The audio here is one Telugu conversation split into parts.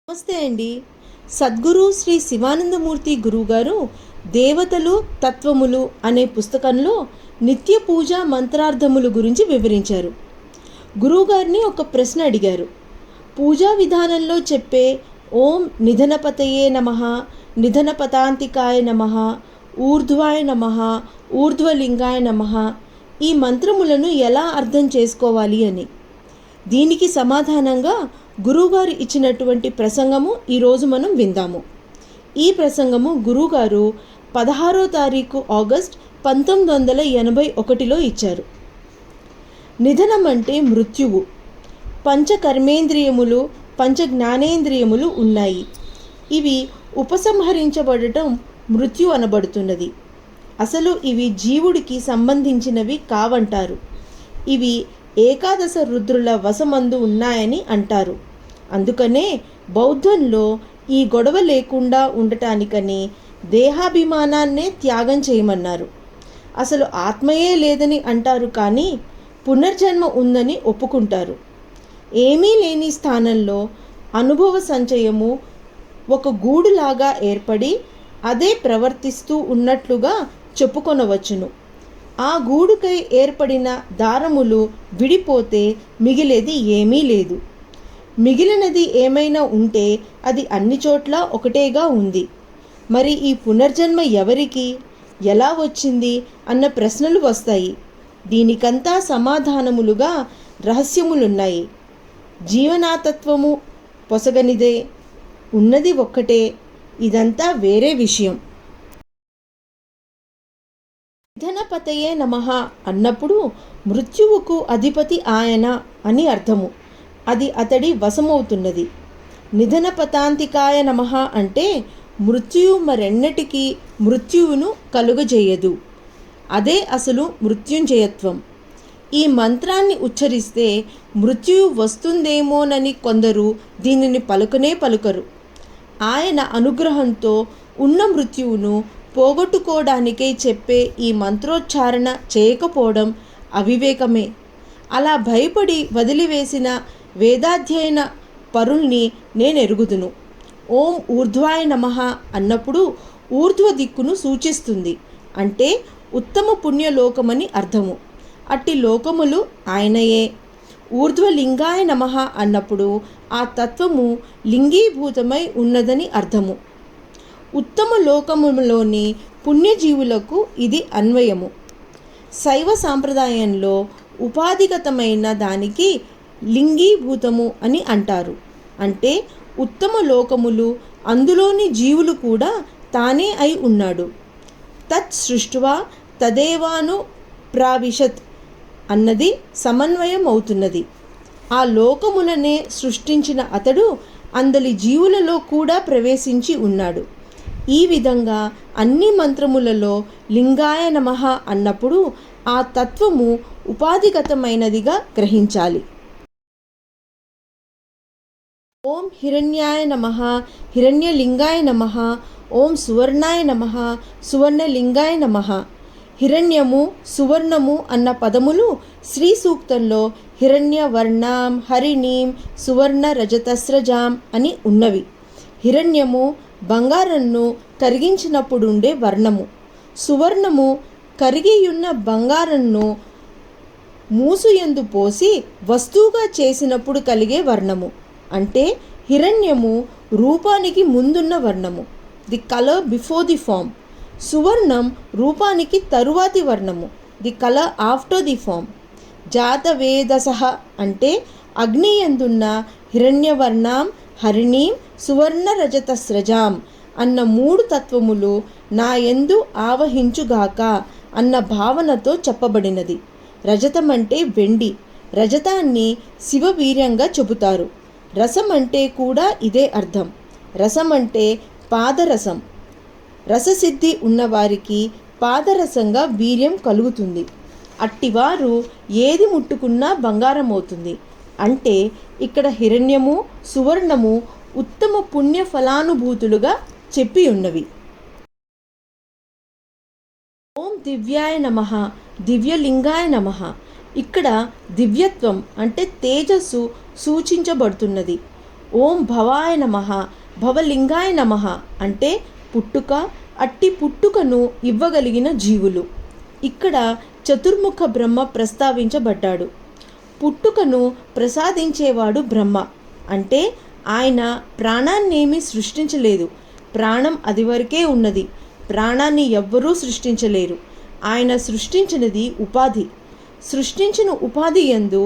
నమస్తే అండి. సద్గురు శ్రీ శివానందమూర్తి గురువుగారు దేవతలు తత్వములు అనే పుస్తకంలో నిత్య పూజ మంత్రార్థములు గురించి వివరించారు. గురువుగారిని ఒక ప్రశ్న అడిగారు. పూజా విధానంలో చెప్పే ఓం నిధనపతయే నమః, నిధనపతాంతికాయ నమః, ఊర్ధ్వాయ నమః, ఊర్ధ్వలింగాయ నమః ఈ మంత్రములను ఎలా అర్థం చేసుకోవాలి అని. దీనికి సమాధానంగా గురువుగారు ఇచ్చినటువంటి ప్రసంగము ఈరోజు మనం విందాము. ఈ ప్రసంగము గురువుగారు 16వ తారీఖు ఆగస్ట్ 1981లో ఇచ్చారు. నిధనం అంటే మృత్యువు. పంచ కర్మేంద్రియములు, పంచ జ్ఞానేంద్రియములు ఉన్నాయి. ఇవి ఉపసంహరించబడటం మృత్యు అనబడుతున్నది. అసలు ఇవి జీవుడికి సంబంధించినవి కావంటారు. ఇవి ఏకాదశ రుద్రుల వశమందు ఉన్నాయని అంటారు. అందుకనే బౌద్ధంలో ఈ గొడవ లేకుండా ఉండటానికని దేహాభిమానాన్నే త్యాగం చేయమన్నారు. అసలు ఆత్మయే లేదని అంటారు, కానీ పునర్జన్మ ఉందని ఒప్పుకుంటారు. ఏమీ లేని స్థానంలో అనుభవ సంచయము ఒక గూడులాగా ఏర్పడి అదే ప్రవర్తిస్తూ ఉన్నట్లుగా చెప్పుకొనవచ్చును. ఆ గూడుకై ఏర్పడిన దారములు విడిపోతే మిగిలేది ఏమీ లేదు. మిగిలినది ఏమైనా ఉంటే అది అన్ని చోట్ల ఒకటేగా ఉంది. మరి ఈ పునర్జన్మ ఎవరికి, ఎలా వచ్చింది అన్న ప్రశ్నలు వస్తాయి. దీనికంతా సమాధానములుగా రహస్యములున్నాయి. జీవనాతత్వము పొసగనిదే, ఉన్నది ఒక్కటే. ఇదంతా వేరే విషయం. నిధనపతయే నమః అన్నప్పుడు మృత్యువుకు అధిపతి ఆయన అని అర్థము. అది అతడి వశమవుతున్నది. నిధనపతాంతికాయ నమః అంటే మృత్యువు మరెన్నటికీ మృత్యువును కలుగజేయదు. అదే అసలు మృత్యుంజయత్వం. ఈ మంత్రాన్ని ఉచ్చరిస్తే మృత్యువు వస్తుందేమోనని కొందరు దీనిని పలుకనే పలుకరు. ఆయన అనుగ్రహంతో ఉన్న మృత్యువును పోగొట్టుకోవడానికై చెప్పే ఈ మంత్రోచ్చారణ చేయకపోవడం అవివేకమే. అలా భయపడి వదిలివేసిన వేదాధ్యయన పరుల్ని నేనెరుగుదును. ఓం ఊర్ధ్వాయ నమః అన్నప్పుడు ఊర్ధ్వ దిక్కును సూచిస్తుంది. అంటే ఉత్తమ పుణ్యలోకమని అర్థము. అట్టి లోకములు ఆయనయే. ఊర్ధ్వలింగాయ నమః అన్నప్పుడు ఆ తత్వము లింగీభూతమై ఉన్నదని అర్థము. ఉత్తమ లోకములోని పుణ్యజీవులకు ఇది అన్వయము. శైవ సాంప్రదాయంలో ఉపాధిగతమైన దానికి లింగీభూతము అని అంటారు. అంటే ఉత్తమ లోకములు, అందులోని జీవులు కూడా తానే అయి ఉన్నాడు. తత్ సృష్ట్వా తదేవాను ప్రావిశత్ అన్నది సమన్వయం అవుతున్నది. ఆ లోకములనే సృష్టించిన అతడు అందలి జీవులలో కూడా ప్రవేశించి ఉన్నాడు. ఈ విధంగా అన్ని మంత్రములలో లింగాయ నమః అన్నప్పుడు ఆ తత్వము ఉపాధిగతమైనదిగా గ్రహించాలి. ఓం హిరణ్యాయ నమః, హిరణ్యలింగాయ నమః, ఓం సువర్ణాయ నమః, సువర్ణలింగాయ నమః. హిరణ్యము, సువర్ణము అన్న పదములు శ్రీ సూక్తంలో హిరణ్యవర్ణాం, హరిణీం, సువర్ణ రజతస్రజాం అని ఉన్నవి. హిరణ్యము బంగారంను కరిగించినప్పుడుండే వర్ణము. సువర్ణము కరిగియున్న బంగారంను మూసుయందు పోసి వస్తువుగా చేసినప్పుడు కలిగే వర్ణము. అంటే హిరణ్యము రూపానికి ముందున్న వర్ణము, the colour before the form. సువర్ణం రూపానికి తరువాతి వర్ణము, the colour after the form. జాతవేదసః అంటే అగ్నియందున్న హిరణ్యవర్ణాం, హరిణీం, సువర్ణ రజతస్రజాం అన్న మూడు తత్వములు నా యందు ఆవహించుగాక అన్న భావనతో చెప్పబడినది. రజతం అంటే వెండి. రజతాన్ని శివవీర్యంగా చెబుతారు. రసం అంటే కూడా ఇదే అర్థం. రసం అంటే పాదరసం. రససిద్ధి ఉన్నవారికి పాదరసంగా వీర్యం కలుగుతుంది. అట్టివారు ఏది ముట్టుకున్నా బంగారం అవుతుంది. అంటే ఇక్కడ హిరణ్యము, సువర్ణము ఉత్తమ పుణ్య ఫలానుభూతులుగా చెప్పి ఉన్నవి. ఓం దివ్యాయ నమః, దివ్యలింగాయ నమః. ఇక్కడ దివ్యత్వం అంటే తేజస్సు సూచించబడుతున్నది. ఓం భవాయ నమః భవలింగాయ నమః అంటే పుట్టుక, అట్టి పుట్టుకను ఇవ్వగలిగిన జీవులు. ఇక్కడ చతుర్ముఖ బ్రహ్మ ప్రస్తావించబడ్డాడు. పుట్టుకను ప్రసాదించేవాడు బ్రహ్మ. అంటే ఆయన ప్రాణాన్నేమీ సృష్టించలేదు. ప్రాణం అది వరకే ఉన్నది. ప్రాణాన్ని ఎవ్వరూ సృష్టించలేరు. ఆయన సృష్టించినది ఉపాధి. సృష్టించిన ఉపాధి యందు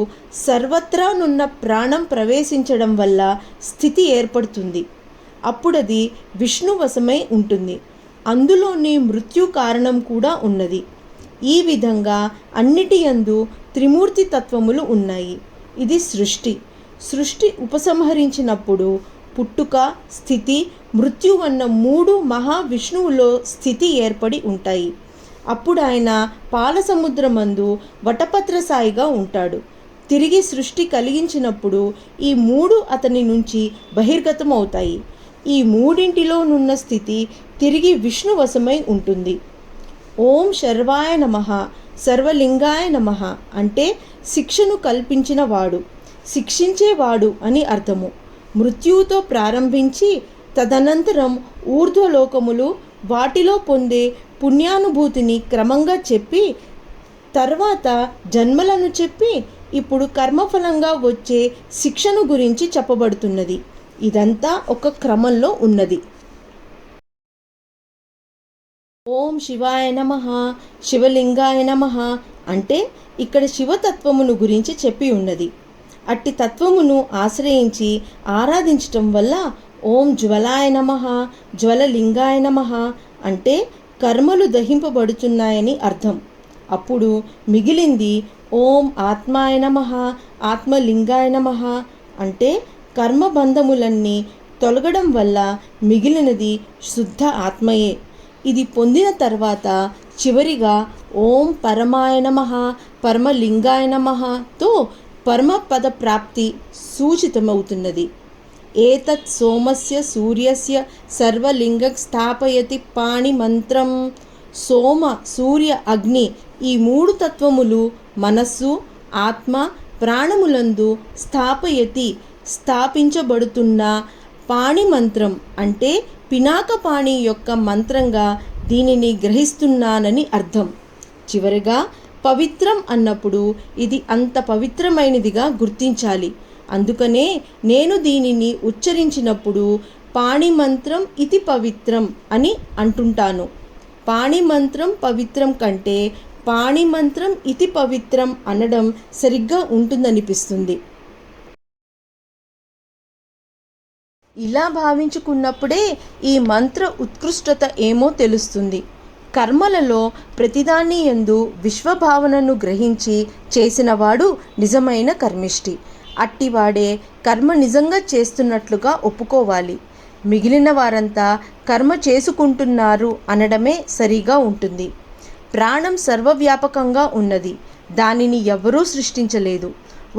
సర్వత్రానున్న ప్రాణం ప్రవేశించడం వల్ల స్థితి ఏర్పడుతుంది. అప్పుడది విష్ణువశమై ఉంటుంది. అందులోని మృత్యు కారణం కూడా ఉన్నది. ఈ విధంగా అన్నిటి యందు త్రిమూర్తి తత్వములు ఉన్నాయి. ఇది సృష్టి. సృష్టి ఉపసంహరించినప్పుడు పుట్టుక, స్థితి, మృత్యు అన్న 3 మహావిష్ణువులో స్థితి ఏర్పడి ఉంటాయి. అప్పుడు ఆయన పాలసముద్రమందు వటపత్రసాయిగా ఉంటాడు. తిరిగి సృష్టి కలిగించినప్పుడు ఈ 3 అతని నుంచి బహిర్గతం అవుతాయి. ఈ మూడింటిలోనున్న స్థితి తిరిగి విష్ణువశమై ఉంటుంది. ఓం శర్వాయ నమః సర్వలింగాయ నమః అంటే శిక్షను కల్పించిన వాడు, శిక్షించేవాడు అని అర్థము. మృత్యువుతో ప్రారంభించి తదనంతరం ఊర్ధ్వలోకములు, వాటిలో పొందే పుణ్యానుభూతిని క్రమంగా చెప్పి, తర్వాత జన్మలను చెప్పి, ఇప్పుడు కర్మఫలంగా వచ్చే శిక్షను గురించి చెప్పబడుతున్నది. ఇదంతా ఒక క్రమంలో ఉన్నది. ఓం శివాయ నమః శివలింగాయ నమః అంటే ఇక్కడ శివతత్వమును గురించి చెప్పి ఉన్నది. అట్టి తత్వమును ఆశ్రయించి ఆరాధించటం వల్ల ఓం జ్వలాయ నమః జ్వలలింగాయ నమః అంటే కర్మలు దహింపబడుతున్నాయని అర్థం. అప్పుడు మిగిలింది ఓం ఆత్మాయ నమః ఆత్మలింగాయ నమః అంటే కర్మబంధములన్నీ తొలగడం వల్ల మిగిలినది శుద్ధ ఆత్మయే. ఇది పొందిన తర్వాత చివరిగా ఓం పరమాయ నమః పరమలింగాయ నమఃతో పరమపద ప్రాప్తి సూచితమవుతున్నది. ఏతత్ సోమస్య సూర్యస్య సర్వలింగ స్థాపయతి పాణి మంత్రం. సోమ, సూర్య, అగ్ని ఈ 3 తత్వములు మనస్సు, ఆత్మ, ప్రాణములందు స్థాపయతి స్థాపించబడుతున్న పాణి మంత్రం అంటే పినాకపాణి యొక్క మంత్రంగా దీనిని గ్రహిస్తున్నానని అర్థం. చివరిగా పవిత్రం అన్నప్పుడు ఇది అంత పవిత్రమైనదిగా గుర్తించాలి. అందుకనే నేను దీనిని ఉచ్చరించినప్పుడు పాణి మంత్రం ఇది పవిత్రం అని అంటుంటాను. పాణి మంత్రం పవిత్రం కంటే పాణి మంత్రం ఇది పవిత్రం అనడం సరిగ్గా ఉంటుందనిపిస్తుంది. ఇలా భావించుకున్నప్పుడే ఈ మంత్ర ఉత్కృష్టత ఏమో తెలుస్తుంది. కర్మలలో ప్రతిదాని యందు విశ్వభావనను గ్రహించి చేసినవాడు నిజమైన కర్మిష్టి. అట్టివాడే కర్మ నిజంగా చేస్తున్నట్లుగా ఒప్పుకోవాలి. మిగిలిన వారంతా కర్మ చేసుకుంటున్నారు అనడమే సరిగా ఉంటుంది. ప్రాణం సర్వవ్యాపకంగా ఉన్నది. దానిని ఎవరూ సృష్టించలేదు.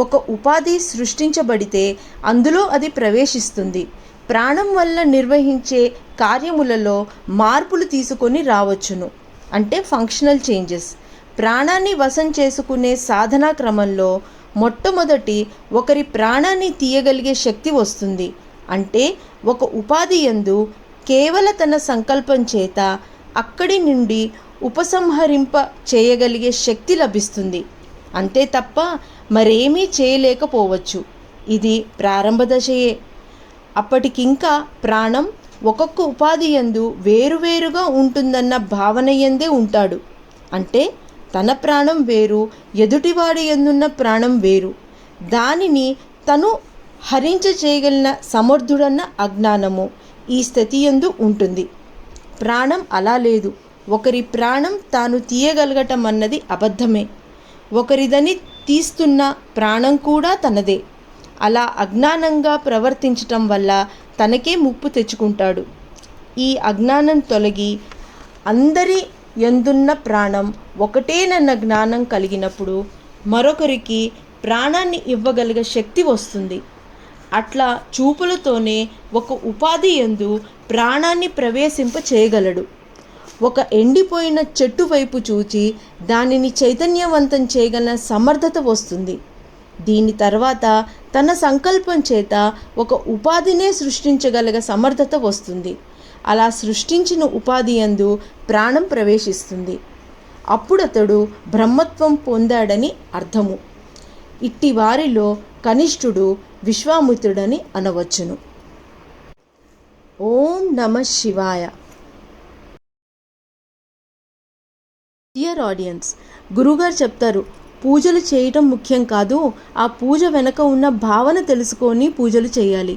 ఒక ఉపాధి సృష్టించబడితే అందులో అది ప్రవేశిస్తుంది. ప్రాణం వల్ల నిర్వహించే కార్యములలో మార్పులు తీసుకొని రావచ్చును. అంటే ఫంక్షనల్ చేంజెస్. ప్రాణాన్ని వశం చేసుకునే సాధనా క్రమంలో మొట్టమొదటి ఒకరి ప్రాణాన్ని తీయగలిగే శక్తి వస్తుంది. అంటే ఒక ఉపాధి యందు కేవల తన సంకల్పం చేత అక్కడి నుండి ఉపసంహరింప చేయగలిగే శక్తి లభిస్తుంది. అంతే తప్ప మరేమీ చేయలేకపోవచ్చు. ఇది ప్రారంభ దశయే. అప్పటికింకా ప్రాణం ఒక్కొక్క ఉపాధి యందు వేరువేరుగా ఉంటుందన్న భావన యందే ఉంటాడు. అంటే తన ప్రాణం వేరు, ఎదుటివాడి యందున్న ప్రాణం వేరు. దానిని తను హరించ చేయగలిగిన సమర్థుడన్న అజ్ఞానము ఈ స్థితి యందు ఉంటుంది. ప్రాణం అలా లేదు. ఒకరి ప్రాణం తాను తీయగలగటం అన్నది అబద్ధమే. ఒకరిదని తీస్తున్న ప్రాణం కూడా తనదే. అలా అజ్ఞానంగా ప్రవర్తించటం వల్ల తనకే ముప్పు తెచ్చుకుంటాడు. ఈ అజ్ఞానం తొలగి అందరి యందున్న ప్రాణం ఒకటేనన్న జ్ఞానం కలిగినప్పుడు మరొకరికి ప్రాణాన్ని ఇవ్వగలిగే శక్తి వస్తుంది. అట్లా చూపులతోనే ఒక ఉపాధి యందు ప్రాణాన్ని ప్రవేశింప చేయగలడు. ఒక ఎండిపోయిన చెట్టు వైపు చూచి దానిని చైతన్యవంతం చేయగల సమర్థత వస్తుంది. దీని తర్వాత తన సంకల్పం చేత ఒక ఉపాధినే సృష్టించగలిగే సమర్థత వస్తుంది. అలా సృష్టించిన ఉపాధి యందు ప్రాణం ప్రవేశిస్తుంది. అప్పుడతడు బ్రహ్మత్వం పొందాడని అర్థము. ఇట్టి వారిలో కనిష్ఠుడు విశ్వామిత్రుడని అనవచ్చును. ఓం నమః శివాయ. డియర్ ఆడియన్స్, గురుగారు చెప్తారు, పూజలు చేయటం ముఖ్యం కాదు, ఆ పూజ వెనక ఉన్న భావన తెలుసుకొని పూజలు చేయాలి.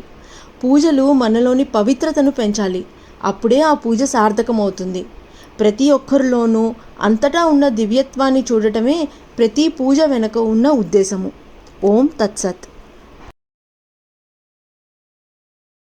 పూజలు మనలోని పవిత్రతను పెంచాలి. అప్పుడే ఆ పూజ సార్థకమవుతుంది. ప్రతి ఒక్కరిలోనూ అంతటా ఉన్న దివ్యత్వాన్ని చూడటమే ప్రతి పూజ వెనక ఉన్న ఉద్దేశము. ఓం తత్సత్.